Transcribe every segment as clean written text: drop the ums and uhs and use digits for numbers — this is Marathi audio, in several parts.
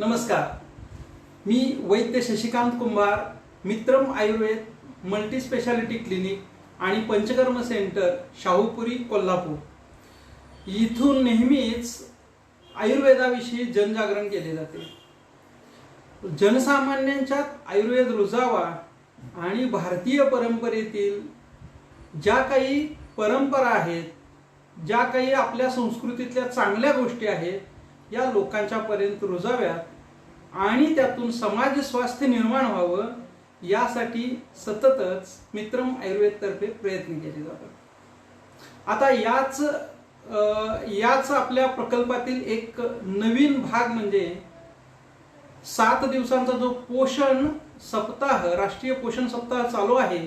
नमस्कार, मी वैद्य शशिकांत कुंभार, मित्रम आयुर्वेद मल्टी स्पेशालिटी क्लिनिक आणि पंचकर्म सेंटर, शाहूपुरी, कोल्हापूर इथून नेहमीच आयुर्वेदाविषयी जनजागरण केले जाते. जनसामान्यांच्यात आयुर्वेद रुजावा आणि भारतीय परंपरेतील ज्या काही परंपरा आहेत, ज्या काही आपल्या संस्कृतीतल्या चांगल्या गोष्टी आहेत, या लोकांच्या पर्यंत रुजाव्यात आणि त्यातून समाज स्वास्थ्य निर्माण व्हावं यासाठी सततच मित्रम आयुर्वेद तर्फे प्रयत्न केले जातात. आता याच आपल्या प्रकल्पातील एक नवीन भाग म्हणजे 7 दिवसांचा जो पोषण सप्ताह, राष्ट्रीय पोषण सप्ताह चालू आहे,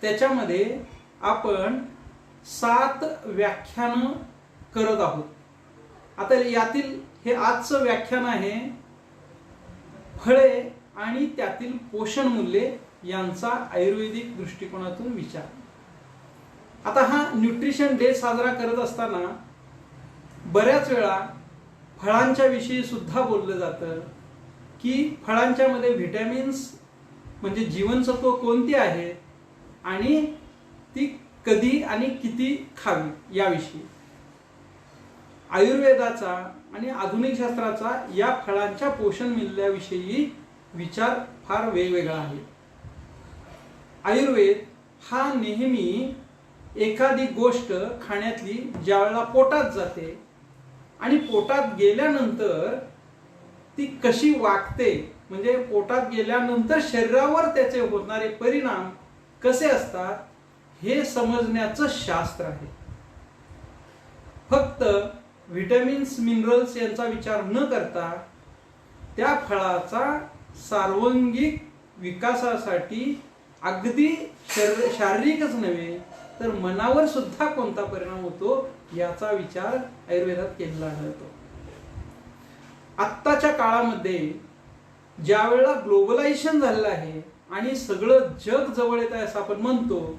त्याच्यामध्ये आपण 7 व्याख्यान करत आहोत. आता यातील हे आजचं व्याख्यान आहे फळे आणि त्यातील पोषण मूल्ये यांचा आयुर्वेदिक दृष्टिकोनातून विचार. आता हा न्यूट्रिशन डे साजरा करत असताना बऱ्याच वेळा फळांच्या विषयी सुद्धा बोललं जातं की फळांच्या मध्ये व्हिटॅमिन्स म्हणजे जीवनसत्व कोणती आहेत आणि ती कधी आणि किती खावी याविषयी. आयुर्वेदाचा आणि आधुनिक शास्त्राचा या फळांच्या पोषण मूल्याविषयी विचार फार वेगवेगळा आहे. आयुर्वेद हा नेहमी एखादी गोष्ट खाण्यातली ज्यावेळेला पोटात जाते आणि पोटात गेल्यानंतर ती कशी वागते, म्हणजे पोटात गेल्यानंतर शरीरावर त्याचे होणारे परिणाम कसे असतात हे समजण्याचं शास्त्र आहे. फक्त व्हिटॅमिन्स मिनरल्स यांचा विचार न करता त्या फळाचा सार्वंगिक विकासासाठी अगदी शारीरिकच नव्हे तर मनावर सुद्धा कोणता परिणाम होतो याचा विचार आयुर्वेदात केलेला आढळतो. आत्ताच्या काळामध्ये ज्या वेळेला ग्लोबलायझेशन झालेलं आहे आणि सगळं जग जवळ येत आहे असं आपण म्हणतो,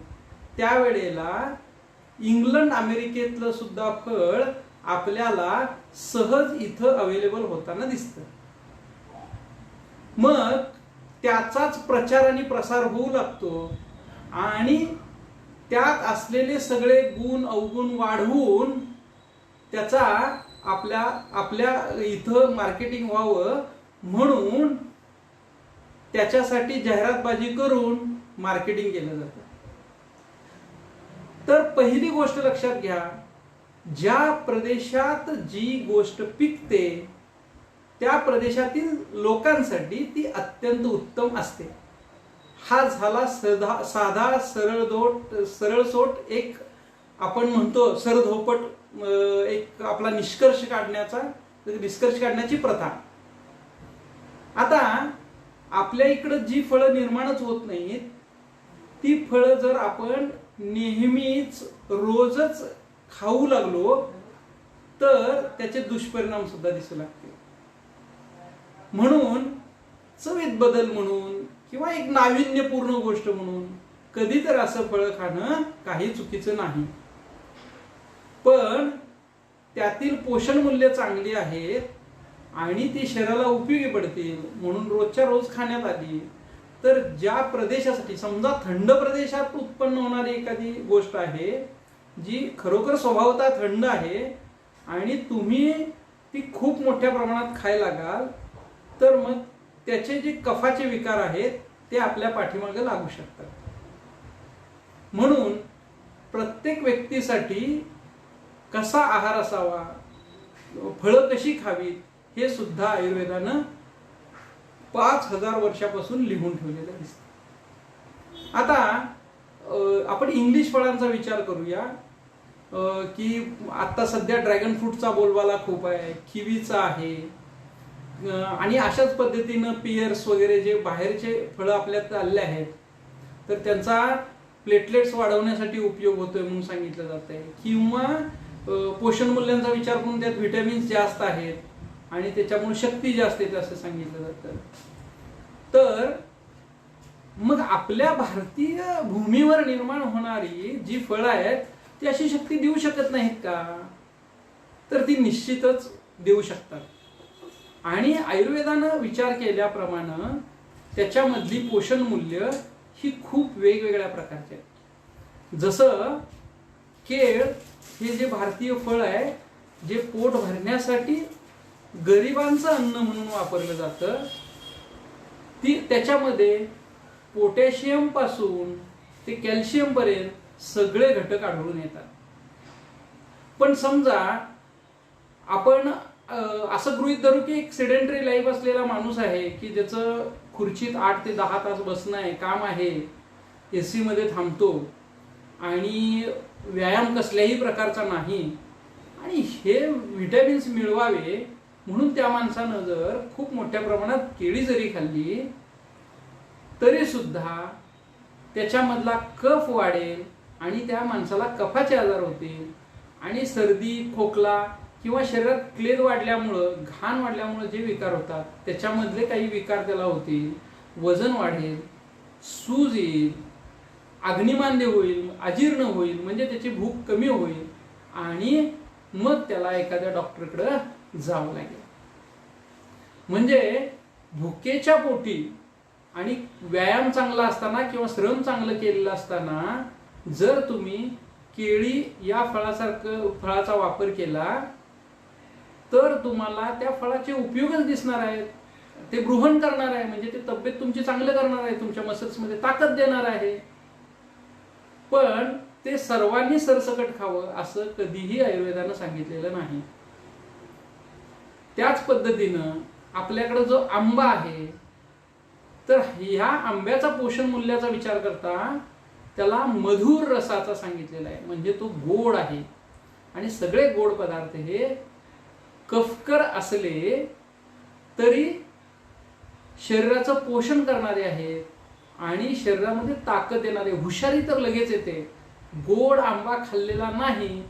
त्यावेळेला इंग्लंड अमेरिकेतलं सुद्धा फळ आपल्याला सहज इथं अवेलेबल होताना दिसतं. मग त्याचाच प्रचार आणि प्रसार होऊ लागतो आणि त्यात असलेले सगळे गुण अवगुण वाढवून त्याचा आपल्या इथं मार्केटिंग व्हावं म्हणून त्याच्यासाठी जाहिरातबाजी करून मार्केटिंग केलं जातं. तर पहिली गोष्ट लक्षात घ्या, ज्या प्रदेशात जी गोष्ट पिकते त्या प्रदेशातील लोकांसाठी ती अत्यंत उत्तम असते. हा झाला साधा सरळसोट एक आपण म्हणतो सरधोपट एक आपला निष्कर्ष काढण्याची प्रथा. आता आपल्या इकडं जी फळं निर्माणच होत नाहीत ती फळं जर आपण नेहमीच रोजच खाऊ लागलो तर त्याचे दुष्परिणाम सुद्धा दिसू लागतील. म्हणून चवीत बदल म्हणून किंवा एक नाविन्यपूर्ण गोष्ट म्हणून कधी तर असं फळ खाणं काही चुकीचं नाही, पण त्यातील पोषण मूल्य चांगली आहेत आणि ती शरीराला उपयोगी पडतील म्हणून रोजच्या रोज खाण्यात आली तर ज्या प्रदेशासाठी, समजा थंड प्रदेशात उत्पन्न होणारी एखादी गोष्ट आहे जी खरोखर स्वभावतः थंड आहे आणि तुम्ही ती खूप मोठ्या प्रमाणात खायला लागाल तर मग त्याचे जे कफाचे विकार आहेत ते आपल्या पाठीमागे लागू शकतात. म्हणून प्रत्येक व्यक्तीसाठी कसा आहार असावा, फळं कशी खावीत हे सुद्धा आयुर्वेदानं 5000 वर्षापासून लिहून ठेवलेलं दिसतं. आता आपण इंग्लिश फळांचा विचार करूया की आता सध्या ड्रॅगन फ्रूटचा बोलबाला खूप आहे, किवीचा आहे आणि अशाच पद्धतीनं पियर्स वगैरे जे बाहेरचे फळं आपल्यात आलेले आहेत तर त्यांचा प्लेटलेट्स वाढवण्यासाठी उपयोग होतोय म्हणून सांगितलं जात आहे, किंवा पोषण मूल्यांचा विचार करून त्यात व्हिटॅमिन्स जास्त आहेत आणि त्याच्यामुळे शक्ती जास्त येते असं सांगितलं जातं. तर मग आपल्या भारतीय भूमीवर निर्माण होणारी जी फळं आहेत ती अशी शक्ती देऊ शकत नाहीत का? तर ती निश्चितच देऊ शकतात. आणि आयुर्वेदानं विचार केल्याप्रमाणे त्याच्यामधली पोषण मूल्य ही खूप वेगवेगळ्या प्रकारची आहेत. जसं केळ हे जे भारतीय फळ आहे, जे पोट भरण्यासाठी गरिबांचं अन्न म्हणून वापरलं जातं, त्याच्यामध्ये पोटॅशियम पासून ते कॅल्शियम पर्यंत सगळे घटक आढळून येतात. पण समजा आपण असं गृहीत धरू की एक सेडेंटरी लाईफ असलेला माणूस आहे, की ज्याचं खुर्चीत 8 ते 10 तास बसणं आहे, काम आहे, एसी मध्ये थांबतो आणि व्यायाम कसल्याही प्रकारचा नाही, आणि हे विटॅमिन्स मिळवावे म्हणून त्या माणसानं जर खूप मोठ्या प्रमाणात केळी जरी खाल्ली तरी सुद्धा त्याच्यामधला कफ वाढेल आणि त्या माणसाला कफाचे आजार होतील आणि सर्दी, खोकला किंवा शरीरात क्लेद वाढल्यामुळं, घाण वाढल्यामुळं जे विकार होतात त्याच्यामधले काही विकार त्याला होतील, वजन वाढेल, सूज येईल, अग्निमांद्य होईल, अजीर्ण होईल, म्हणजे त्याची भूक कमी होईल आणि मग त्याला एखाद्या डॉक्टरकडे जावं लागेल. म्हणजे भुकेच्या पोटी आणि व्यायाम चांगला असताना किंवा श्रम चांगलं केलेलं असताना जर तुम्ही केळी या फळाचा वापर केला तर तुम्हाला त्या फळाचे उपयोगच दिसणार आहेत. ते गृहण करणार आहे, म्हणजे ते तब्येत तुमची चांगलं करणार आहे, तुमच्या मसल्समध्ये ताकद देणार आहे. पण ते सर्वांनी सरसकट खावं असं कधीही आयुर्वेदानं सांगितलेलं नाही. त्याच पद्धतीनं आपल्याकडे जो आंबा आहे, तर ह्या आंब्याचा पोषण मूल्याचा विचार करता त्याला मधुर रसाचा सांगितलेला आहे, म्हणजे तो गोड आहे. आणि सगळे गोड पदार्थ हे कफकर असले तरी शरीराचं पोषण करणारे आहेत आणि शरीरामध्ये ताकद देणारे, हुशारी तर लगेच येते. गोड आंबा खाल्लेला नाही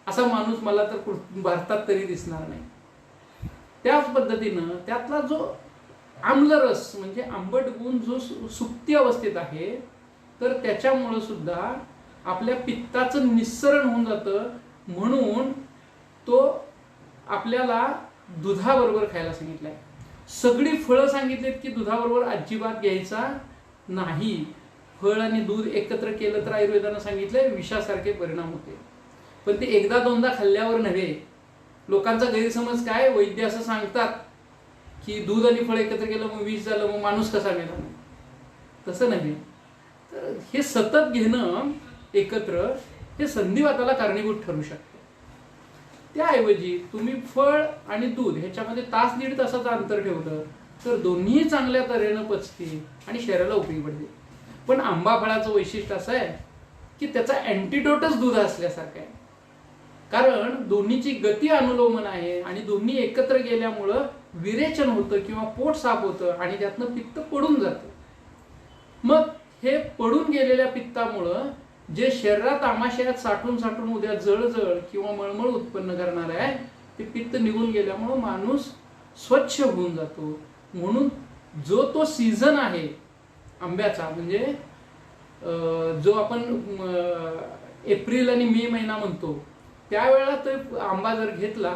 असा माणूस मला तर भारतात तरी दिसणार नाही. त्याच पद्धतीनं त्यातला जो आम्लरस म्हणजे आंबट गुण जो सुप्ती अवस्थेत आहे, तर त्याच्यामुळं सुद्धा आपल्या पित्ताचं निस्सरण होऊन जातं. म्हणून तो आपल्याला दुधाबरोबर खायला सांगितलंय. सगळी फळं सांगितलीत की दुधाबरोबर अजिबात घ्यायचा नाही. फळ आणि दूध एकत्र केलं तर आयुर्वेदानं सांगितलंय विषासारखे परिणाम होते. पण ते एकदा दोनदा खाल्ल्यावर नव्हे. लोकांचा गैरसमज काय, वैद्य असं सांगतात की दूध आणि फळ एकत्र केलं मग विष झालं, मग माणूस कसा मेला. तसं नाही. तर हे सतत घेणं एकत्र हे संधिवाताला कारणीभूत ठरू शकते. त्याऐवजी तुम्ही फळ आणि दूध ह्याच्यामध्ये तास दीड तासाचं अंतर ठेवलं तर दोन्ही चांगल्या तऱ्हेनं पचतील आणि शरीराला उपयोगी पडतील. पण आंबा फळाचं वैशिष्ट्य असं आहे की त्याचा अँटीडोटच दूध असल्यासारखं आहे. कारण दोन्हीची गती अनुलोमन आहे आणि दोन्ही एकत्र गेल्यामुळं विरेचन होतं किंवा पोट साफ होतं आणि त्यातनं पित्त पडून जातं. मग हे पडून गेलेल्या पित्तामुळं जे शरीरात आमाशयात साठून साठून उद्या जळजळ किंवा मळमळ उत्पन्न करणार आहे ते पित्त निघून गेल्यामुळं माणूस स्वच्छ होऊन जातो. म्हणून जो तो सीझन आहे आंब्याचा, म्हणजे जो आपण एप्रिल आणि मे महिना म्हणतो, त्यावेळेला तो आंबा जर घेतला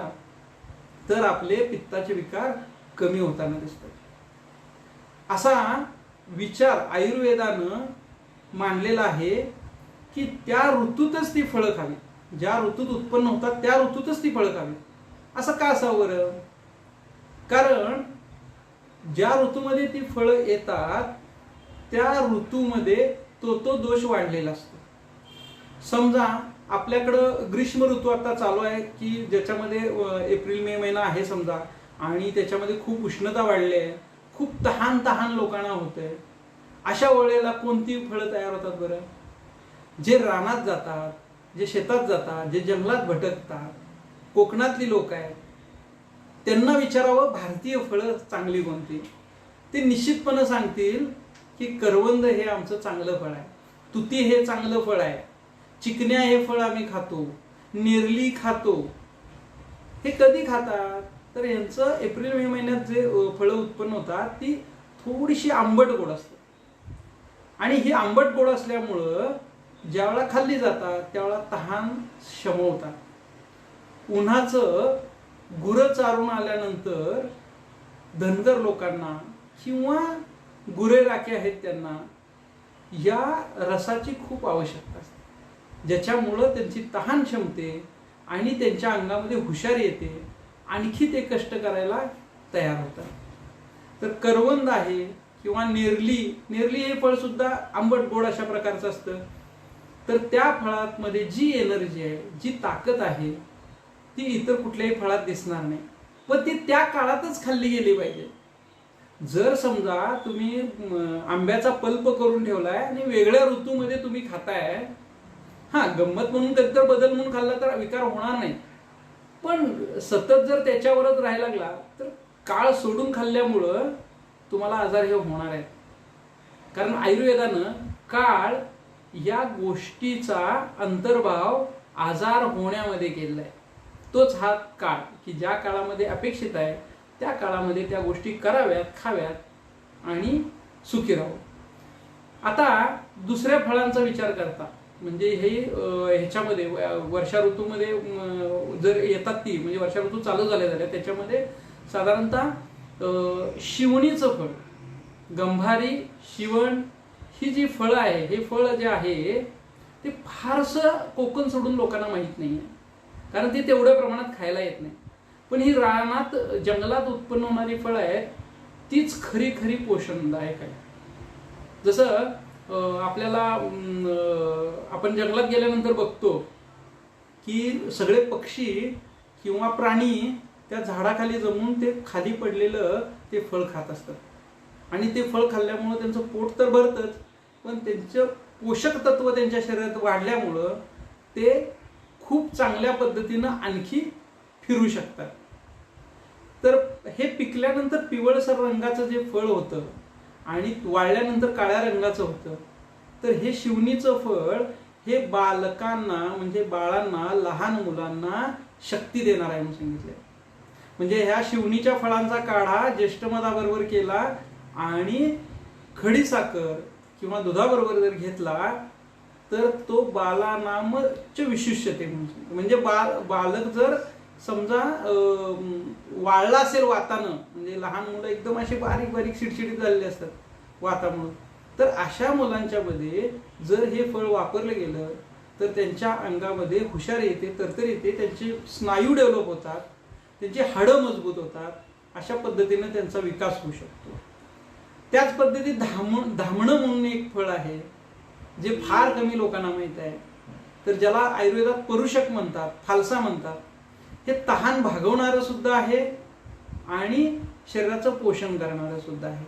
तर आपले पित्ताचे विकार कमी होताना दिसतात. असा विचार आयुर्वेदानं मानलेला आहे की त्या ऋतूतच ती फळं खावी, ज्या ऋतूत उत्पन्न होतात त्या ऋतूतच ती फळं खावी. असं का असावं बरं? कारण ज्या ऋतूमध्ये ती फळं येतात त्या ऋतूमध्ये तो दोष वाढलेला असतो. समजा आपल्याकडं ग्रीष्म ऋतू आता चालू आहे की ज्याच्यामध्ये एप्रिल मे महिना आहे समजा, आणि त्याच्यामध्ये खूप उष्णता वाढली आहे, खूप तहान लोकांना होते. अशा वेळेला कोणती फळं तयार होतात बरं? जे रानात जातात, जे शेतात जातात, जे जंगलात भटकतात, कोकणातली लोक आहेत, त्यांना विचारावं भारतीय फळं चांगली कोणती. ते निश्चितपणे सांगतील की करवंद हे आमचं चांगलं फळ आहे, तुती हे चांगलं फळ आहे, चिकन्या हे फळ आम्ही खातो, नेरली खातो. हे कधी खातात? तर यांचं एप्रिल मे महिन्यात जे फळं उत्पन्न होतात ती थोडीशी आंबट गोड असतात. आणि ही आंबट गोड असल्यामुळं ज्यावेळेला खाल्ली जातात त्यावेळेला तहान शमवतात. उन्हाचं गुरं चारून आल्यानंतर धनगर लोकांना किंवा गुरे राखे आहेत त्यांना या रसाची खूप आवश्यकता असते, ज्याच्यामुळं त्यांची तहान क्षमते आणि त्यांच्या अंगामध्ये हुशारी येते, आणखी ते कष्ट करायला तयार होतात. तर करवंद आहे किंवा नेरली हे फळ सुद्धा आंबट गोड अशा प्रकारचं असतं. तर त्या फळामध्ये जी एनर्जी आहे, जी ताकद आहे, ती इतर कुठल्याही फळात दिसणार नाही, पण ती त्या काळातच खाल्ली गेली पाहिजे. जर समजा तुम्ही आंब्याचा पल्प करून ठेवलाय आणि वेगळ्या ऋतूमध्ये तुम्ही खाताय, हा गंमत म्हणून कधीतर बदल म्हणून खाल्ला तर विकार होणार नाही, पण सतत जर त्याच्यावरच राहायला लागला तर काळ सोडून खाल्ल्यामुळं तुम्हाला आजार हे होणार आहेत. कारण आयुर्वेदानं काळ या गोष्टीचा अंतर्भाव आजार होण्यामध्ये केलेला आहे. तोच हा काळ की ज्या काळामध्ये अपेक्षित आहे त्या काळामध्ये त्या गोष्टी कराव्यात, खाव्यात आणि सुखी राहू. आता दुसऱ्या फळांचा विचार करता म्हणजे हे ह्याच्यामध्ये वर्षा ऋतूमध्ये जर येतात ती म्हणजे वर्षा ऋतू चालू झाल्या त्याच्यामध्ये साधारणतः शिवणीचं फळ, गंभारी, शिवण ही जी फळं आहे, हे फळ जे आहे ते फारसं कोकण सोडून लोकांना माहीत नाही आहे, कारण ते तेवढ्या प्रमाणात खायला येत नाही. पण ही रानात जंगलात उत्पन्न होणारी फळं आहेत तीच खरी खरी पोषणदायक आहे. जसं आपल्याला आपण जंगलात गेल्यानंतर बघतो की सगळे पक्षी किंवा प्राणी त्या झाडाखाली जमून ते खाली पडलेलं ते फळ खात असतात, आणि ते फळ खाल्ल्यामुळं त्यांचं पोट तर भरतच, पण त्यांचं पोषक तत्व त्यांच्या शरीरात वाढल्यामुळं ते खूप चांगल्या पद्धतीनं आणखी फिरू शकतात. तर हे पिकल्यानंतर पिवळसर रंगाचं जे फळ होतं आणि वाळल्यानंतर काळ्या रंगाचं होतं, तर हे शिवणीचं फळ हे बालकांना म्हणजे बाळांना, लहान मुलांना शक्ती देणार आहे म्हणून सांगितलंय. म्हणजे ह्या शिवणीच्या फळांचा काढा ज्येष्ठमधाबरोबर केला आणि खडीसाखर किंवा दुधाबरोबर जर घेतला तर तो बालानामच विशिष्यते म्हणजे बालक जर समजा वाळला असेल वातानं, म्हणजे लहान मुलं एकदम असे बारीक बारीक शिडशिडीत झालेले असतात वातामुळे, तर अशा मुलांच्या मध्ये जर हे फळ वापरलं गेलं तर त्यांच्या अंगामध्ये हुशारी येते, तरतरी येते, त्यांचे स्नायू डेव्हलप होतात, त्यांची हाडं मजबूत होतात, अशा पद्धतीने त्यांचा विकास होऊ शकतो. त्याच पद्धतीत धामणं म्हणून एक फळ आहे जे फार कमी लोकांना माहित आहे, तर ज्याला आयुर्वेदात परुषक म्हणतात, फालसा म्हणतात. हे तहान भागवणारं सुद्धा आहे आणि शरीराचं पोषण करणारं सुद्धा आहे.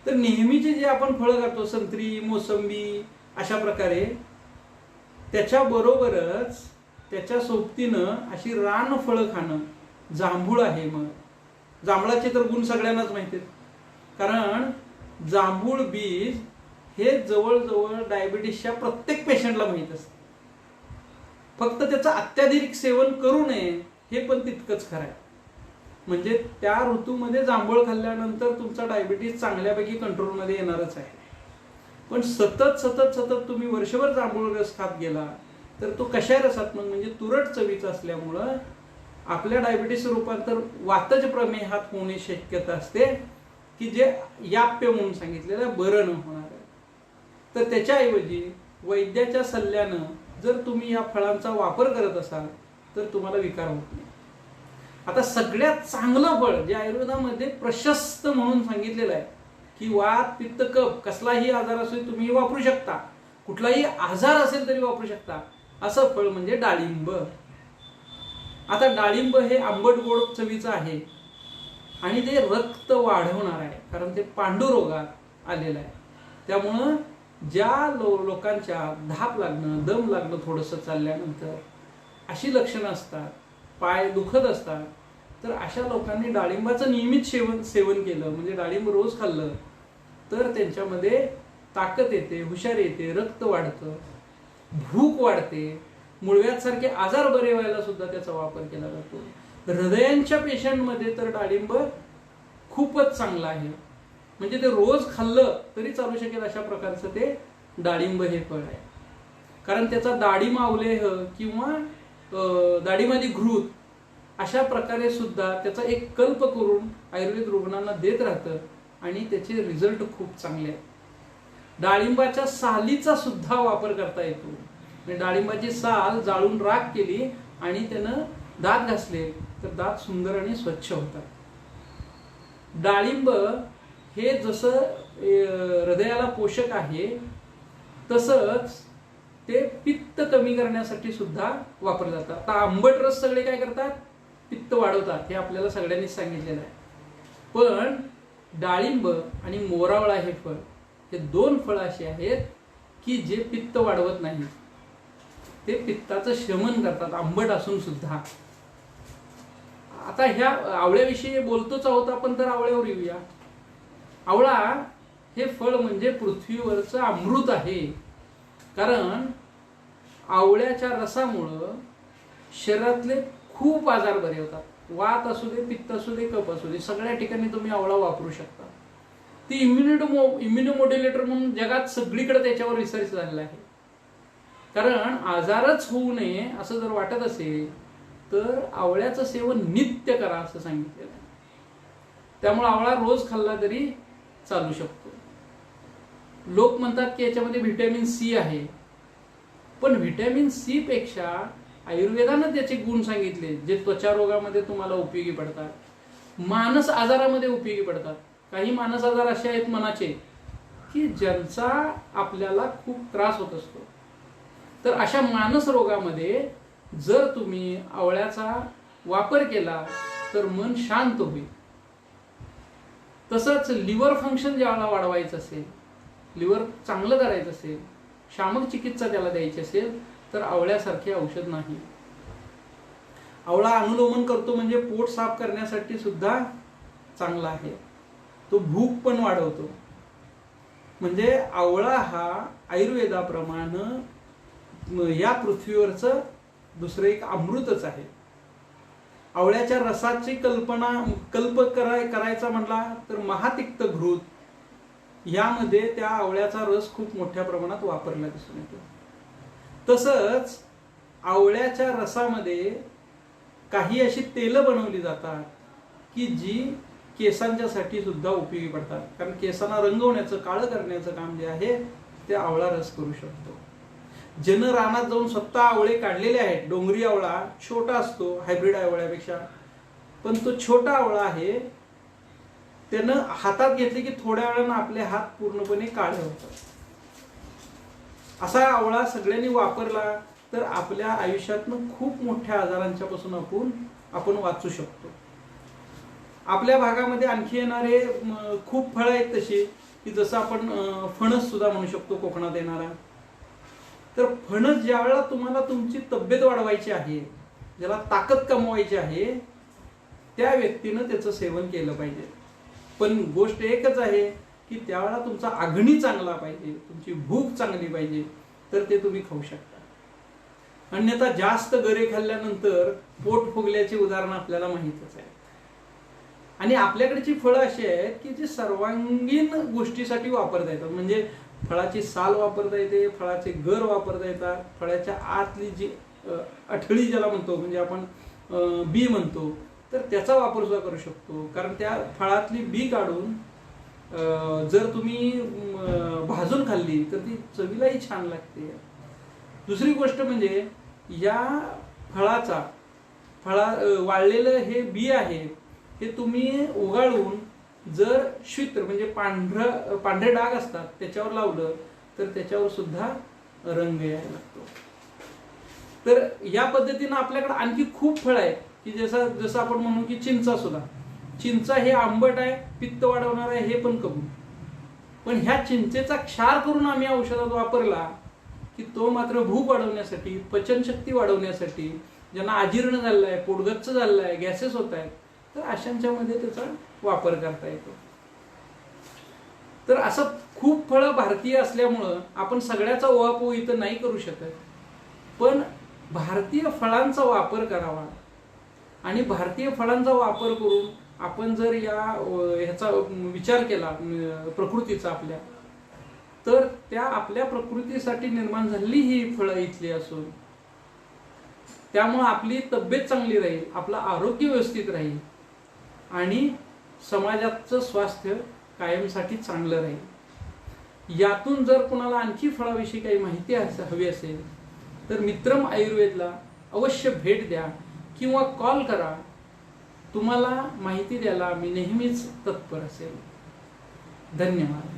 तर नेहमीचे जे आपण फळं खातो संत्री, मोसंबी अशा प्रकारे, त्याच्याबरोबरच त्याच्या सोबतीनं अशी रान फळं खाणं, जांभूळ आहे. मग जांभळाचे तर गुण सगळ्यांनाच माहिती आहेत, कारण जांभूळ बीज हे जवळजवळ डायबिटीसच्या प्रत्येक पेशंटला माहीत असतं. फक्त त्याचं अत्याधिक सेवन करू नये हे पण तितकंच खरं आहे. म्हणजे त्या ऋतूमध्ये जांभूळ खाल्ल्यानंतर तुमचा डायबिटीस चांगल्यापैकी कंट्रोलमध्ये येणारच आहे. पण सतत सतत सतत तुम्ही वर्षभर जांभूळ रस खात गेला तर तो कशा रसात्मक म्हणजे तुरट चवीचा असल्यामुळं आपल्या डायबिटीस रूपांतर वातज प्रमेहात होण्याची शक्यता असते की जे याप्य म्हणून सांगितलेलं बरं न होणार आहे. तर त्याच्याऐवजी वैद्याच्या सल्ल्यानं जर तुम्ही या फळांचा वापर करत असाल तर तुम्हाला विकार होत नाही. आता सगळ्यात चांगलं फळ जे आयुर्वेदामध्ये प्रशस्त म्हणून सांगितलेलं आहे की वात, पित्त, कफ कसलाही आजार असेल तुम्ही वापरू शकता, कुठलाही आजार असेल तरी वापरू शकता, असं फळ म्हणजे डाळिंब. आता डाळिंब हे आंबट गोड चवीचं आहे आणि ते रक्त वाढवणार आहे, कारण ते पांडुरोगात आलेलं आहे. त्यामुळं ज्या लोकांच्या धाप लागणं, दम लागणं थोडंसं चालल्यानंतर अशी लक्षणं असतात, पाय दुखत असतात, तर अशा लोकांनी डाळिंबाचं नियमित सेवन केलं म्हणजे डाळिंब रोज खाल्लं तर त्यांच्यामध्ये ताकद येते, हुशारी येते, रक्त वाढतं, भूक वाढते, मुळव्यासारखे आजार बरे व्हायला सुद्धा त्याचा वापर केला जातो. हृदयांच्या पेशंटमध्ये तर डाळिंब खूपच चांगलं आहे, म्हणजे ते रोज खाल्लं तरी चालू शकेल अशा प्रकारचं ते डाळिंब हे फळ आहे. कारण त्याचा डाळिंब अवलेह किंवा डाळिंबाची घृत अशा प्रकारे सुद्धा त्याचा एक कल्प करून आयुर्वेद रुग्णांना देत राहतं आणि त्याचे रिझल्ट खूप चांगले आहेत. डाळिंबाच्या सालीचा सुद्धा वापर करता येतो. म्हणजे डाळिंबाची साल जाळून राख केली आणि त्यानं दात घासले तर दात सुंदर आणि स्वच्छ होतात. डाळिंब हे जसं हृदयाला पोषक आहे तसंच ते पित्त कमी करण्यासाठी सुद्धा वापरले जातात. आता आंबट रस सगळे काय करतात, पित्त वाढवतात, हे आपल्याला सगळ्यांनीच सांगितलेलं आहे. पण डाळिंब आणि मोरावळा हे फळ, हे दोन फळ असे आहेत की जे पित्त वाढवत नाहीत, ते पित्ताचं शमन करतात आंबट असून सुद्धा. आता ह्या आवळ्याविषयी बोलतोच आहोत आपण, तर आवळ्यावर येऊया. आवळा हे फळ म्हणजे पृथ्वीवरचं अमृत आहे. कारण आवळ्याच्या रसामुळं शरीरातले खूप आजार बरे होतात. वात असू दे, पित्त असू दे, कफ असू दे, सगळ्या ठिकाणी तुम्ही आवळा वापरू शकता. ती इम्युनोमॉड्युलेटर म्हणून जगात सगळीकडे त्याच्यावर रिसर्च झालेला आहे. कारण आजारच होऊ नये असं जर वाटत असेल तर आवळ्याचं सेवन नित्य करा असं सांगितलेलं आहे. त्यामुळे आवळा रोज खाल्ला तरी चालू शकतो. लोक म्हणतात की याच्यामध्ये व्हिटॅमिन सी आहे, पण व्हिटॅमिन सी पेक्षा आयुर्वेदानं त्याचे गुण सांगितले जे त्वचा रोगामध्ये तुम्हाला उपयोगी पडतात, मानस आजारामध्ये उपयोगी पडतात. काही मानस आजार असे आहेत मनाचे की ज्यांचा आपल्याला खूप त्रास होत असतो. तर अशा मानस रोगामध्ये जर तुम्ही आवळ्याचा वापर केला तर मन शांत होईल. तसंच लिव्हर फंक्शन ज्यावेळेला वाढवायचं असेल, लिव्हर चांगलं करायचं असेल, शामक चिकित्सा त्याला द्यायची असेल तर आवळ्यासारखे औषध नाही. आवळा अनुलोमन करतो म्हणजे पोट साफ करण्यासाठी सुद्धा चांगला आहे. तो भूक पण वाढवतो. म्हणजे आवळा हा आयुर्वेदाप्रमाणे या पृथ्वीवरचं दुसरं एक अमृतच आहे. आवळ्याच्या रसाची कल्प करायचा म्हटला तर महातिक्त घृत यामध्ये त्या आवळ्याचा रस खूप मोठ्या प्रमाणात वापरला दिसून येतो. तसंच आवळ्याच्या रसामध्ये काही अशी तेलं बनवली जातात की जी केसांच्यासाठी सुद्धा उपयोगी पडतात. कारण केसांना रंगवण्याचं, काळं करण्याचं काम जे आहे ते आवळा रस करू शकतो. ज्यानं रानात जाऊन स्वतः आवळे काढलेले आहेत, डोंगरी आवळा छोटा असतो हायब्रिड आवळ्यापेक्षा, पण तो छोटा आवळा आहे, त्यानं हातात घेतले की थोड्या वेळानं आपले हात पूर्णपणे काळे होतात. असा आवळा सगळ्यांनी वापरला तर आपल्या आयुष्यातनं खूप मोठ्या आजारांच्या पासून आपण वाचू शकतो. आपल्या भागामध्ये आणखी येणारे खूप फळं आहेत तशी की जसं आपण फणस सुद्धा म्हणू शकतो कोकणात येणारा. तर फणस ज्या वेळेला तुम्हाला तुमची तब्येत वाढवायची आहे, ज्याला ताकद कमवायची आहे, त्या व्यक्तीनं त्याचं सेवन केलं पाहिजे. पण गोष्ट एकच आहे की त्यावेळेला तुमचा अग्नी चांगला पाहिजे, तुमची भूक चांगली पाहिजे, तर ते तुम्ही खाऊ शकता. अन्यथा जास्त गरे खाल्ल्यानंतर पोट फुगल्याची उदाहरणं आपल्याला माहितच आहे. आणि आपल्याकडची फळं अशी आहेत की जी सर्वांगीण गोष्टीसाठी वापरता येतात. म्हणजे फळाची साल वापरता येते, फळाचे गर वापरता येतात, फळाच्या आतली जी अठळी ज्याला म्हणतो, म्हणजे आपण बी म्हणतो, तर त्याचा वापर सुद्धा करू शकतो. कारण त्या फळातली बी काढून जर तुम्ही भाजून खाल्ली तर ती चवीलाही छान लागते. दुसरी गोष्ट म्हणजे या वाळलेलं हे बी आहे हे तुम्ही उगाळून जर श्वित्र म्हणजे पांढरे डाग असतात त्याच्यावर लावलं तर त्याच्यावर सुद्धा रंग यायला लागतो. तर या पद्धतीनं आपल्याकडे आणखी खूप फळ आहेत की जसं आपण म्हणू की चिंचा सुद्धा. चिंचा हे आंबट आहे, पित्त वाढवणार आहे, हे पण कबूल. पण ह्या चिंचेचा क्षार करून आम्ही औषधात वापरला की तो मात्र भूक वाढवण्यासाठी, पचनशक्ती वाढवण्यासाठी, ज्यांना अजीर्ण झालेलं आहे, पोटगच्च झालेलं आहे, गॅसेस होत आहेत, तर अशांच्या मध्ये त्याचा वापर करता येतो. तर असं खूप फळं भारतीय असल्यामुळं आपण सगळ्याचा ओहापोह इथं नाही करू शकत. पण भारतीय फळांचा वापर करावा आणि भारतीय फळांचा वापर करून आपण जर ह्याचा विचार केला प्रकृतीचा आपल्या, तर त्या आपल्या प्रकृतीसाठी निर्माण झालेली ही फळं इथली असून त्यामुळे आपली तब्येत चांगली राहील, आपलं आरोग्य व्यवस्थित राहील आणि समाजाचं स्वास्थ्य कायमसाठी चांगलं राहील. यातून जर कुणाला आणखी फळाविषयी काही माहिती हवी असेल तर मित्रम आयुर्वेदला अवश्य भेट द्या किंवा कॉल करा. तुम्हाला माहिती द्यायला मी नेहमीच तत्पर असेल. धन्यवाद.